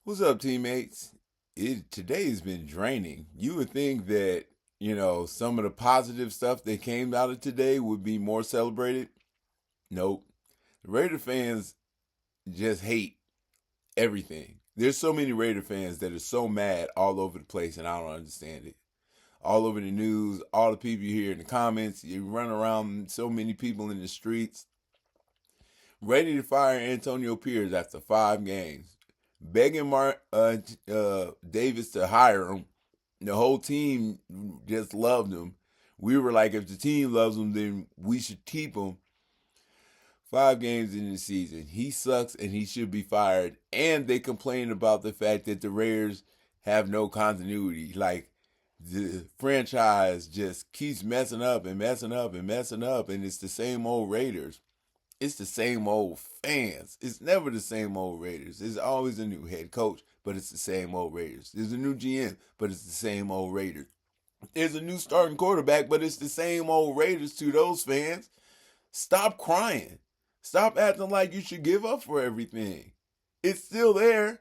What's up, teammates? Today has been draining. You would think that, some of the positive stuff that came out of today would be more celebrated. Nope. The Raider fans just hate everything. There's so many Raider fans that are so mad all over the place, and I don't understand it. All over the news, all the people you hear in the comments, you run around so many people in the streets, ready to fire Antonio Pierce after 5 games, begging Davis to hire him. The whole team just loved him. We were like, if the team loves him, then we should keep him. 5 games in the season, he sucks and he should be fired. And they complain about the fact that the Raiders have no continuity. Like the franchise just keeps messing up and messing up and messing up, and it's the same old Raiders. It's the same old fans. It's never the same old Raiders. There's always a new head coach, but it's the same old Raiders. There's a new GM, but it's the same old Raiders. There's a new starting quarterback, but it's the same old Raiders to those fans. Stop crying. Stop acting like you should give up for everything. It's still there.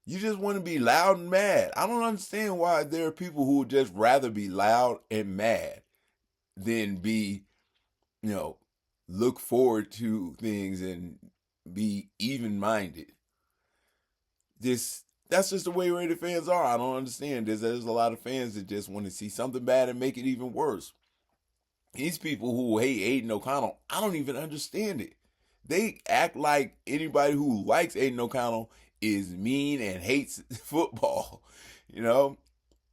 You just want to be loud and mad. I don't understand why there are people who would just rather be loud and mad than be, you know, look forward to things and be even minded. That's just the way Raider fans are. I don't understand. There's a lot of fans that just want to see something bad and make it even worse. These people who hate Aiden O'Connell, I don't even understand it. They act like anybody who likes Aiden O'Connell is mean and hates football, you know?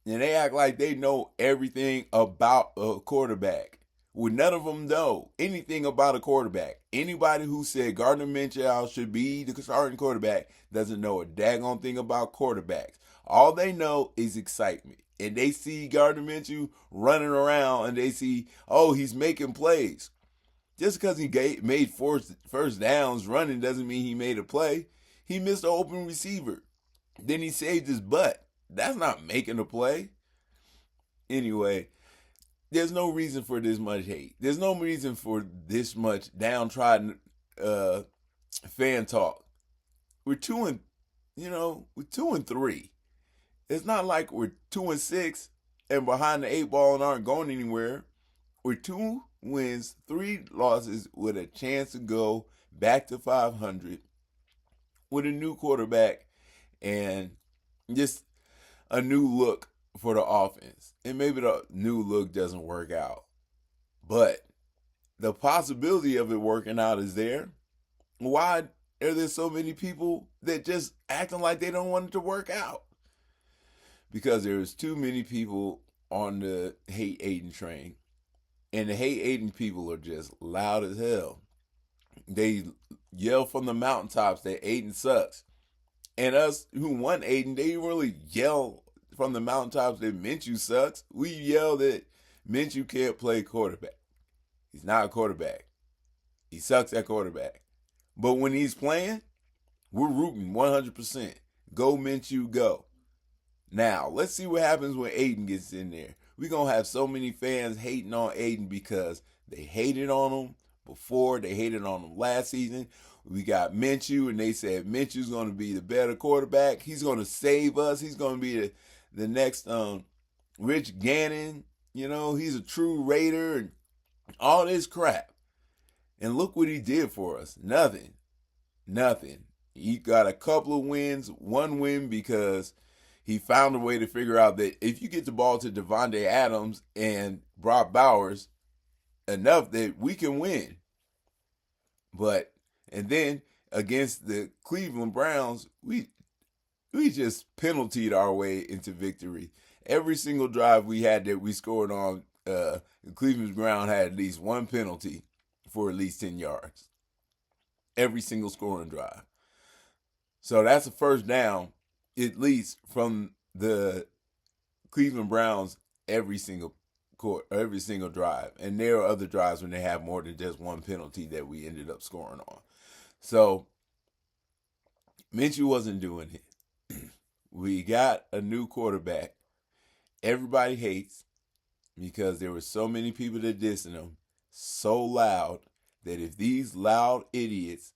And they act like they know everything about a quarterback. Well, none of them know anything about a quarterback. Anybody who said Gardner Minshew should be the starting quarterback doesn't know a daggone thing about quarterbacks. All they know is excitement. And they see Gardner Minshew running around and they see, oh, he's making plays. Just because he made first downs running doesn't mean he made a play. He missed an open receiver. Then he saved his butt. That's not making a play. Anyway, there's no reason for this much hate. There's no reason for this much downtrodden fan talk. We're we're 2-3. It's not like we're 2-6 and behind the 8 ball and aren't going anywhere. We're 2 wins, 3 losses with a chance to go back to 500 with a new quarterback and just a new look for the offense. And maybe the new look doesn't work out, but the possibility of it working out is there. Why are there so many people that just acting like they don't want it to work out? Because there's too many people on the hate Aiden train. And the hate Aiden people are just loud as hell. They yell from the mountaintops that Aiden sucks. And us who want Aiden, they really yell from the mountaintops that Minshew sucks. We yell that Minshew can't play quarterback. He's not a quarterback. He sucks at quarterback. But when he's playing, we're rooting 100%. Go Minshew, go. Now, let's see what happens when Aiden gets in there. We're going to have so many fans hating on Aiden because they hated on him before. They hated on him last season. We got Minshew, and they said Minshew's going to be the better quarterback. He's going to save us. He's going to be the next Rich Gannon. You know, he's a true Raider and all this crap. And look what he did for us. Nothing. Nothing. He got a couple of wins. One win because he found a way to figure out that if you get the ball to Devontae Adams and Brock Bowers enough that we can win. And then against the Cleveland Browns, we just penaltied our way into victory. Every single drive we had that we scored on, Cleveland's ground had at least one penalty for at least 10 yards. Every single scoring drive. So that's a first down, at least from the Cleveland Browns every single drive. And there are other drives when they have more than just one penalty that we ended up scoring on. So Minshew wasn't doing it. We got a new quarterback. Everybody hates because there were so many people that dissing him so loud that if these loud idiots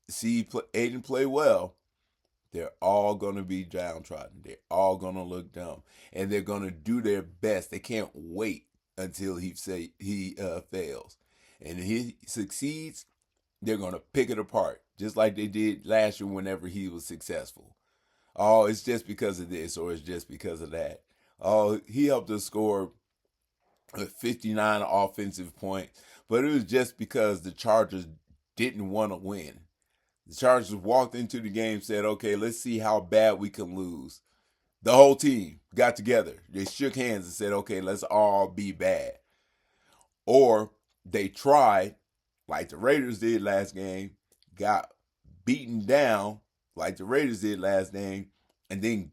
see Aiden play well, They're all going to be downtrodden. They're all going to look dumb. And they're going to do their best. They can't wait until he fails. And if he succeeds, they're going to pick it apart, just like they did last year whenever he was successful. Oh, it's just because of this or it's just because of that. Oh, he helped us score 59 offensive points, but it was just because the Chargers didn't want to win. The Chargers walked into the game, said, okay, let's see how bad we can lose. The whole team got together. They shook hands and said, okay, let's all be bad. Or they tried, like the Raiders did last game, got beaten down, like the Raiders did last game, and then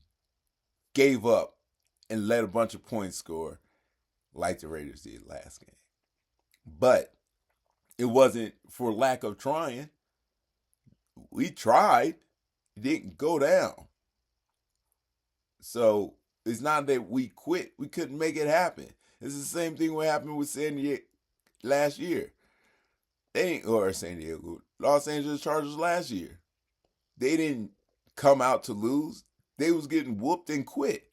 gave up and let a bunch of points score, like the Raiders did last game. But it wasn't for lack of trying. We tried. It didn't go down. So it's not that we quit. We couldn't make it happen. It's the same thing what happened with San Diego last year. Los Angeles Chargers last year. They didn't come out to lose. They was getting whooped and quit.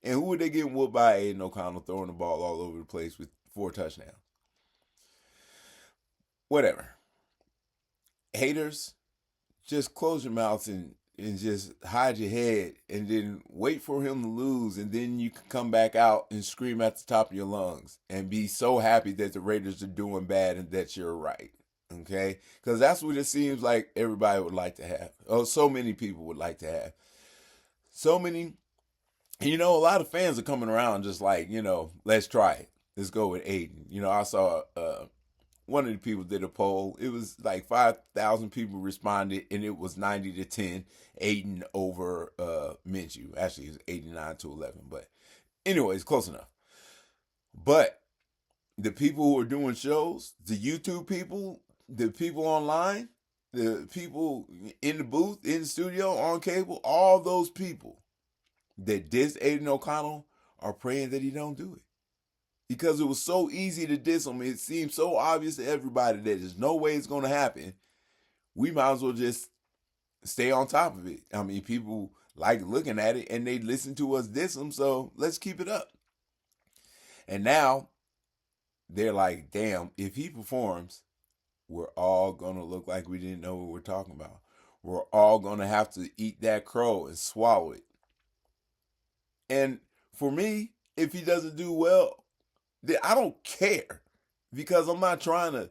And who were they getting whooped by? Aiden O'Connell throwing the ball all over the place with 4 touchdowns. Whatever. Haters, just close your mouths and just hide your head and then wait for him to lose, and then you can come back out and scream at the top of your lungs and be so happy that the Raiders are doing bad and that you're right. Okay? Because that's what it seems like everybody would like to have. Oh, so many people would like to have. So many, a lot of fans are coming around just like, let's try it. Let's go with Aiden. I saw one of the people did a poll. It was like 5,000 people responded, and it was 90-10 Aiden over Minshew. Actually, it was 89-11. But anyways, close enough. But the people who are doing shows, the YouTube people, the people online, the people in the booth, in the studio, on cable, all those people that diss Aiden O'Connell are praying that he don't do it. Because it was so easy to diss him. It seemed so obvious to everybody that there's no way it's going to happen. We might as well just stay on top of it. I mean, people like looking at it and they listen to us diss him, so let's keep it up. And now they're like, damn, if he performs, we're all going to look like we didn't know what we're talking about. We're all going to have to eat that crow and swallow it. And for me, if he doesn't do well, I don't care, because I'm not trying to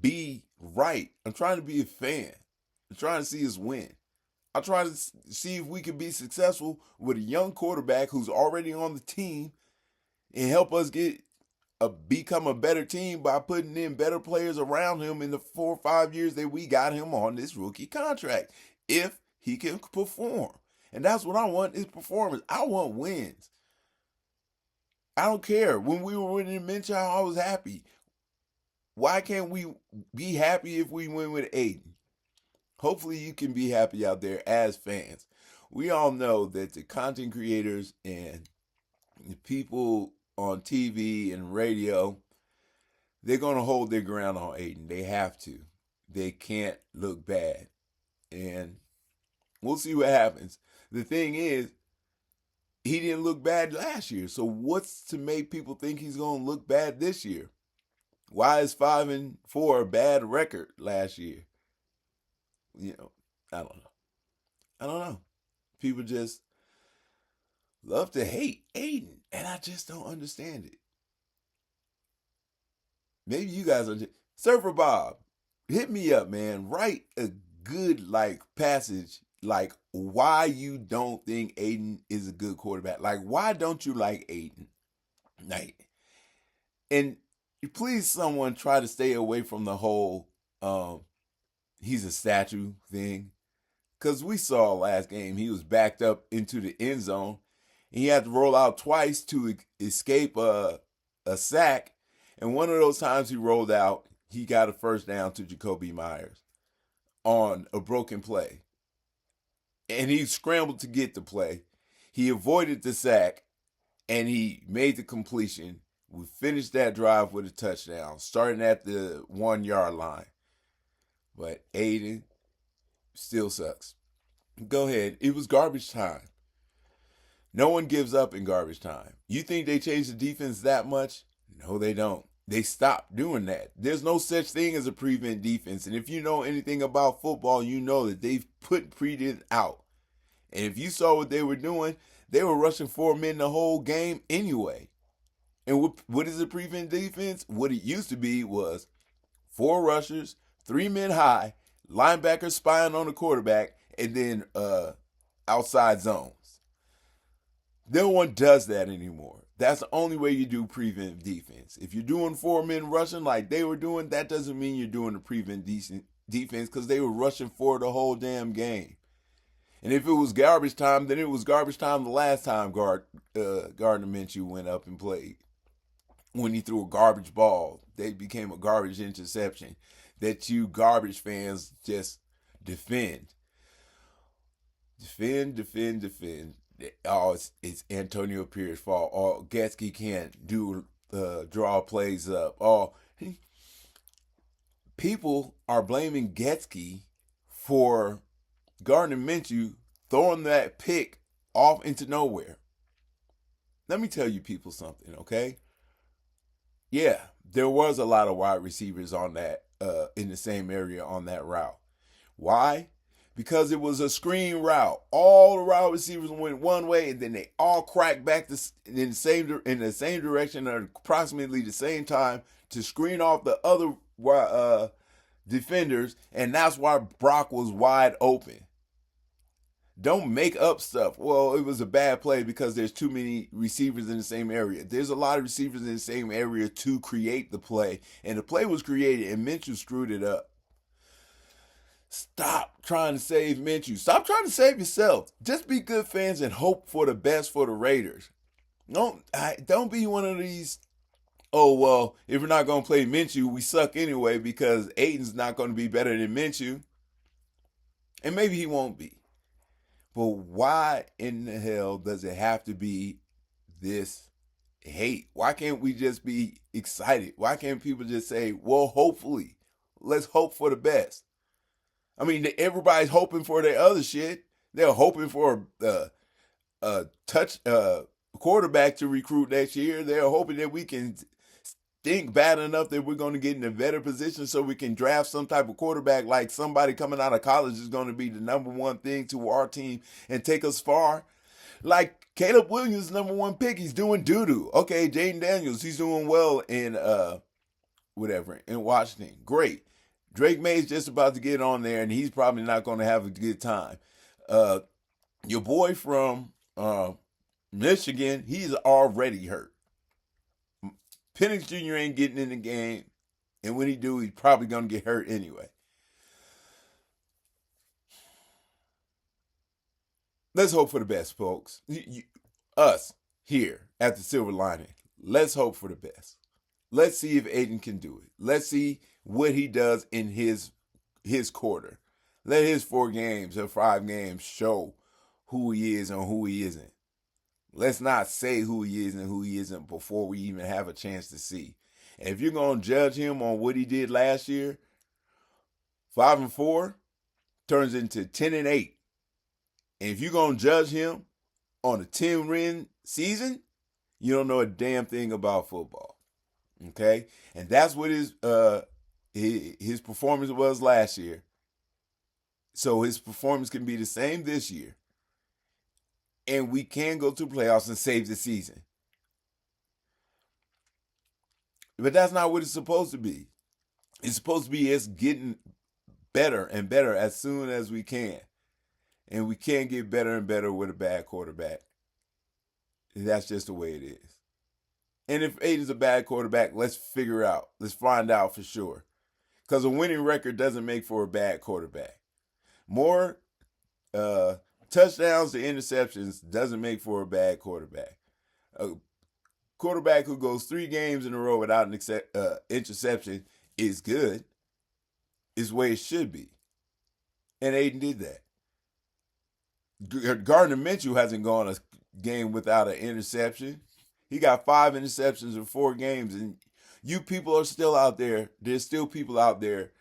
be right. I'm trying to be a fan. I'm trying to see us win. I'm trying to see if we can be successful with a young quarterback who's already on the team and help us become a better team by putting in better players around him in the 4 or 5 years that we got him on this rookie contract, if he can perform. And that's what I want, is performance. I want wins. I don't care. When we were winning Minshew, I was happy. Why can't we be happy if we win with Aiden? Hopefully you can be happy out there as fans. We all know that the content creators and the people on TV and radio, they're going to hold their ground on Aiden. They have to. They can't look bad. And we'll see what happens. The thing is, he didn't look bad last year. So what's to make people think he's going to look bad this year? Why is 5-4 a bad record last year? I don't know. People just love to hate Aiden, and I just don't understand it. Maybe you guys are just... Surfer Bob, hit me up, man. Write a good passage, why you don't think Aiden is a good quarterback. Why don't you like Aiden? And please, someone try to stay away from the whole he's a statue thing. Because we saw last game, he was backed up into the end zone. And he had to roll out twice to escape a sack. And one of those times he rolled out, he got a first down to Jacoby Myers on a broken play. And he scrambled to get the play. He avoided the sack, and he made the completion. We finished that drive with a touchdown, starting at the 1 yard line. But Aiden still sucks. Go ahead. It was garbage time. No one gives up in garbage time. You think they changed the defense that much? No, they don't. They stopped doing that. There's no such thing as a prevent defense. And if you know anything about football, you know that they've put prevent out. And if you saw what they were doing, they were rushing 4 men the whole game anyway. And what is a prevent defense? What it used to be was 4 rushers, 3 men high, linebackers spying on the quarterback, and then outside zones. No one does that anymore. That's the only way you do prevent defense. If you're doing 4 men rushing like they were doing, that doesn't mean you're doing the prevent defense because they were rushing for the whole damn game. And if it was garbage time, then it was garbage time the last time Gardner Minshew went up and played. When he threw a garbage ball, they became a garbage interception that you garbage fans just defend. Defend. Oh, it's Antonio Pierce's fault. Oh, Getsky can't do draw plays up. Oh, people are blaming Getsky for Gardner Minshew throwing that pick off into nowhere. Let me tell you people something, okay? Yeah, there was a lot of wide receivers on that in the same area on that route. Why? Because it was a screen route. All the route receivers went one way, and then they all cracked back in the same direction at approximately the same time to screen off the other defenders, and that's why Brock was wide open. Don't make up stuff. Well, it was a bad play because there's too many receivers in the same area. There's a lot of receivers in the same area to create the play, and the play was created, and Minshew screwed it up. Stop trying to save Minshew. Stop trying to save yourself. Just be good fans and hope for the best for the Raiders. Don't be one of these, oh, well, if we're not going to play Minshew, we suck anyway because Aiden's not going to be better than Minshew. And maybe he won't be. But why in the hell does it have to be this hate? Why can't we just be excited? Why can't people just say, well, hopefully, let's hope for the best? I mean, everybody's hoping for their other shit. They're hoping for a quarterback to recruit next year. They're hoping that we can think bad enough that we're going to get in a better position so we can draft some type of quarterback like somebody coming out of college is going to be the number one thing to our team and take us far. Like Caleb Williams, number one pick, he's doing doo-doo. Okay, Jaden Daniels, he's doing well in in Washington. Great. Drake May's just about to get on there, and he's probably not going to have a good time. Your boy from Michigan, he's already hurt. Penix Jr. ain't getting in the game, and when he do, he's probably going to get hurt anyway. Let's hope for the best, folks. Us here at the Silver Lining, let's hope for the best. Let's see if Aiden can do it. Let's see what he does in his quarter. Let his 4 games or 5 games show who he is and who he isn't. Let's not say who he is and who he isn't before we even have a chance to see. And if you're going to judge him on what he did last year, 5-4 turns into 10-8. And if you're going to judge him on a 10-win season, you don't know a damn thing about football. Okay? And that's what his performance was last year. So his performance can be the same this year. And we can go to playoffs and save the season. But that's not what it's supposed to be. It's supposed to be us getting better and better as soon as we can. And we can't get better and better with a bad quarterback. That's just the way it is. And if Aiden's a bad quarterback, let's figure out. Let's find out for sure. Because a winning record doesn't make for a bad quarterback. More touchdowns to interceptions doesn't make for a bad quarterback. A quarterback who goes 3 games in a row without an interception is good. Is the way it should be. And Aiden did that. Gardner Minshew hasn't gone a game without an interception. He got 5 interceptions in 4 games, and you people are still out there. There's still people out there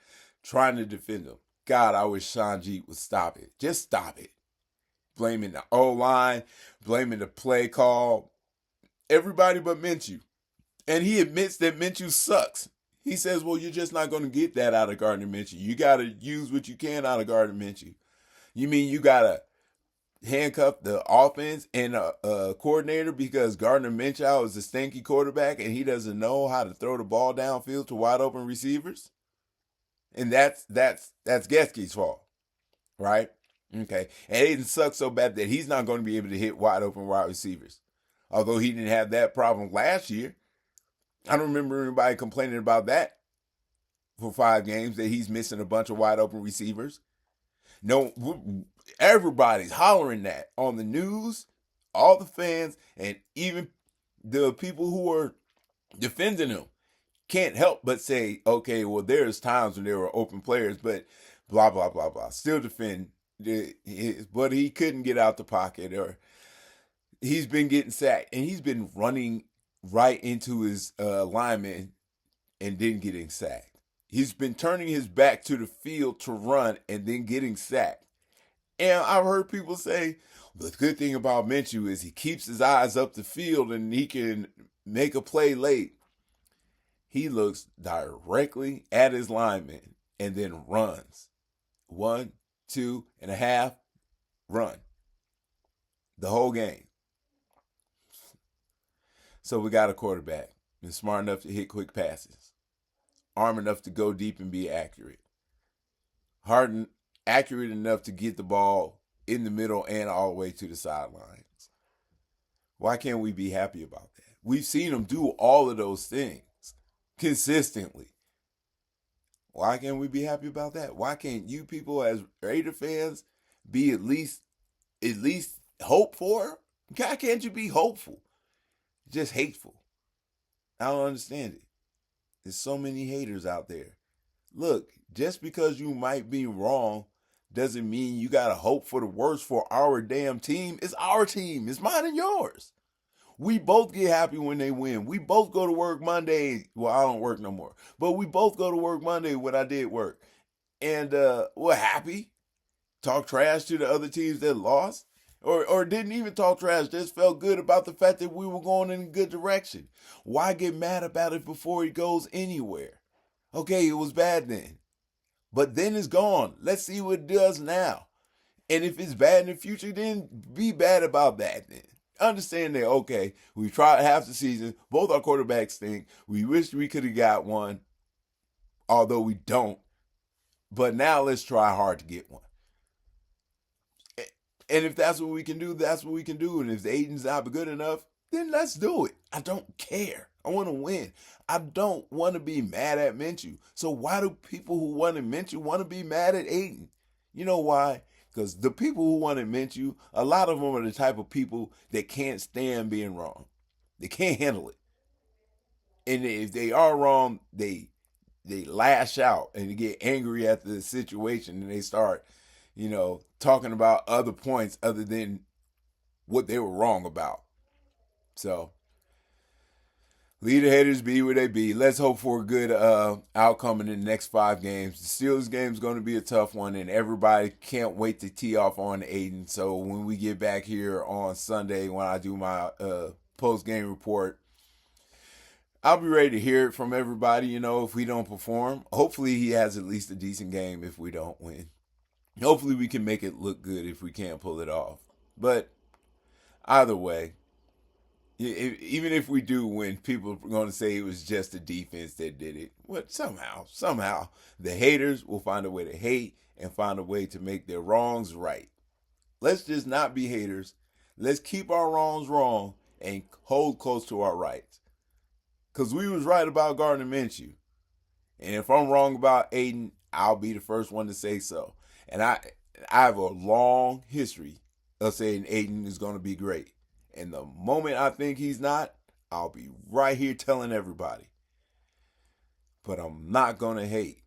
trying to defend him. God, I wish Sanjeev would stop it. Just stop it. blaming the O-line, blaming the play call, everybody but Minshew. And he admits that Minshew sucks. He says, well, you're just not going to get that out of Gardner Minshew. You got to use what you can out of Gardner Minshew. You mean you got to handcuff the offense and a coordinator because Gardner Minshew is a stinky quarterback and he doesn't know how to throw the ball downfield to wide open receivers? And that's Getsky's fault, right? Okay. And Aiden sucks so bad that he's not going to be able to hit wide open wide receivers. Although he didn't have that problem last year. I don't remember anybody complaining about that for 5 games, that he's missing a bunch of wide open receivers. No, everybody's hollering that on the news, all the fans, and even the people who are defending him can't help but say, okay, well, there's times when there were open players, but blah, blah, blah, blah. Still defend, but he couldn't get out the pocket, or he's been getting sacked, and he's been running right into his lineman and then getting sacked. He's been turning his back to the field to run and then getting sacked. And I've heard people say, the good thing about Minshew is he keeps his eyes up the field and he can make a play late. He looks directly at his lineman and then runs. 1, 2.5, run. The whole game. So we got a quarterback that's smart enough to hit quick passes, arm enough to go deep and be accurate, accurate enough to get the ball in the middle and all the way to the sidelines. Why can't we be happy about that? We've seen him do all of those things consistently. Why can't we be happy about that? Why can't you people as Raider fans be at least hope for? Why can't you be hopeful? Just hateful. I don't understand it. There's so many haters out there. Look, just because you might be wrong doesn't mean you got to hope for the worst for our damn team. It's our team. It's mine and yours. We both get happy when they win. We both go to work Monday. Well, I don't work no more. But we both go to work Monday when I did work. And we're happy. Talk trash to the other teams that lost. Or didn't even talk trash, just felt good about the fact that we were going in a good direction. Why get mad about it before it goes anywhere? Okay, it was bad then. But then it's gone. Let's see what it does now. And if it's bad in the future, then be bad about that then. Understand that, okay, we tried half the season. Both our quarterbacks stink. We wish we could have got one, although we don't. But now let's try hard to get one. And if that's what we can do, that's what we can do. And if the Aiden's not good enough, then let's do it. I don't care. I want to win. I don't want to be mad at Minshew. So why do people who wanted Minshew want to be mad at Aiden? You know why? Because the people who wanted Minshew, a lot of them are the type of people that can't stand being wrong. They can't handle it. And if they are wrong, they lash out and they get angry at the situation and they start talking about other points other than what they were wrong about. So, leave the haters be where they be. Let's hope for a good outcome in the next 5 games. The Steelers game is going to be a tough one, and everybody can't wait to tee off on Aiden. So, when we get back here on Sunday, when I do my post-game report, I'll be ready to hear it from everybody, if we don't perform. Hopefully, he has at least a decent game if we don't win. Hopefully we can make it look good if we can't pull it off. But either way, even if we do win, people are going to say it was just the defense that did it. But somehow, the haters will find a way to hate and find a way to make their wrongs right. Let's just not be haters. Let's keep our wrongs wrong and hold close to our rights. Because we was right about Gardner Minshew. And if I'm wrong about Aiden, I'll be the first one to say so. And I have a long history of saying Aiden is going to be great. And the moment I think he's not, I'll be right here telling everybody. But I'm not going to hate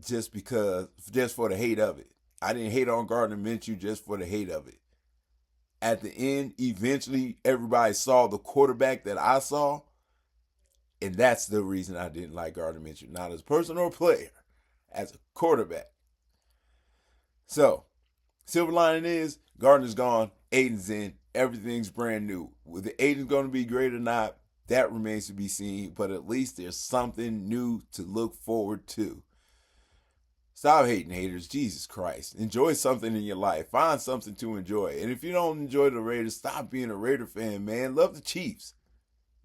just for the hate of it. I didn't hate on Gardner Minshew just for the hate of it. At the end, eventually, everybody saw the quarterback that I saw. And that's the reason I didn't like Gardner Minshew. Not as a person or player, as a quarterback. So, Silver lining is Gardner's gone, Aiden's in, everything's brand new. Whether Aiden's going to be great or not, that remains to be seen, but at least there's something new to look forward to. Stop hating, haters. Jesus Christ. Enjoy something in your life. Find something to enjoy. And if you don't enjoy the Raiders, stop being a Raider fan, man. Love the Chiefs.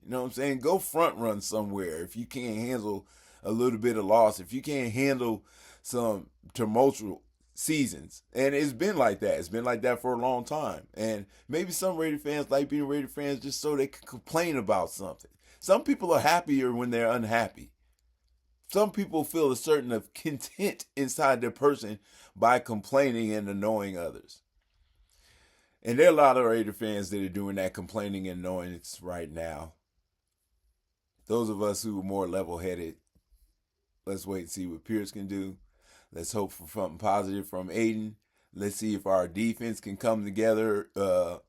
You know what I'm saying? Go front run somewhere if you can't handle a little bit of loss, if you can't handle some tumultuous seasons. And it's been like that. It's been like that for a long time. And maybe some Raider fans like being Raider fans just so they can complain about something. Some people are happier when they're unhappy. Some people feel a certain of content inside their person by complaining and annoying others. And there are a lot of Raider fans that are doing that complaining and annoyance right now. Those of us who are more level-headed, let's wait and see what Pierce can do. Let's hope for something positive from Aiden. Let's see if our defense can come together,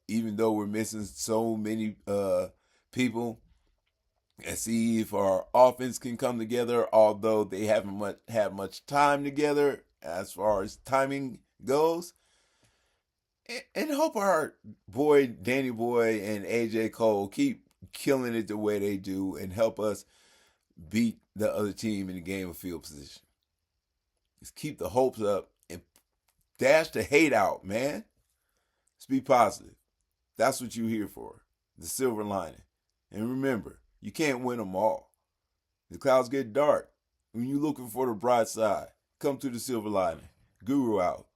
even though we're missing so many people. And see if our offense can come together, although they haven't had much time together as far as timing goes. And hope our boy, Danny Boy, and AJ Cole keep killing it the way they do and help us beat the other team in the game of field position. Just keep the hopes up and dash the hate out, man. Let's be positive. That's what you're here for. The silver lining. And remember, you can't win them all. The clouds get dark. When you're looking for the bright side, come to the silver lining. Guru out.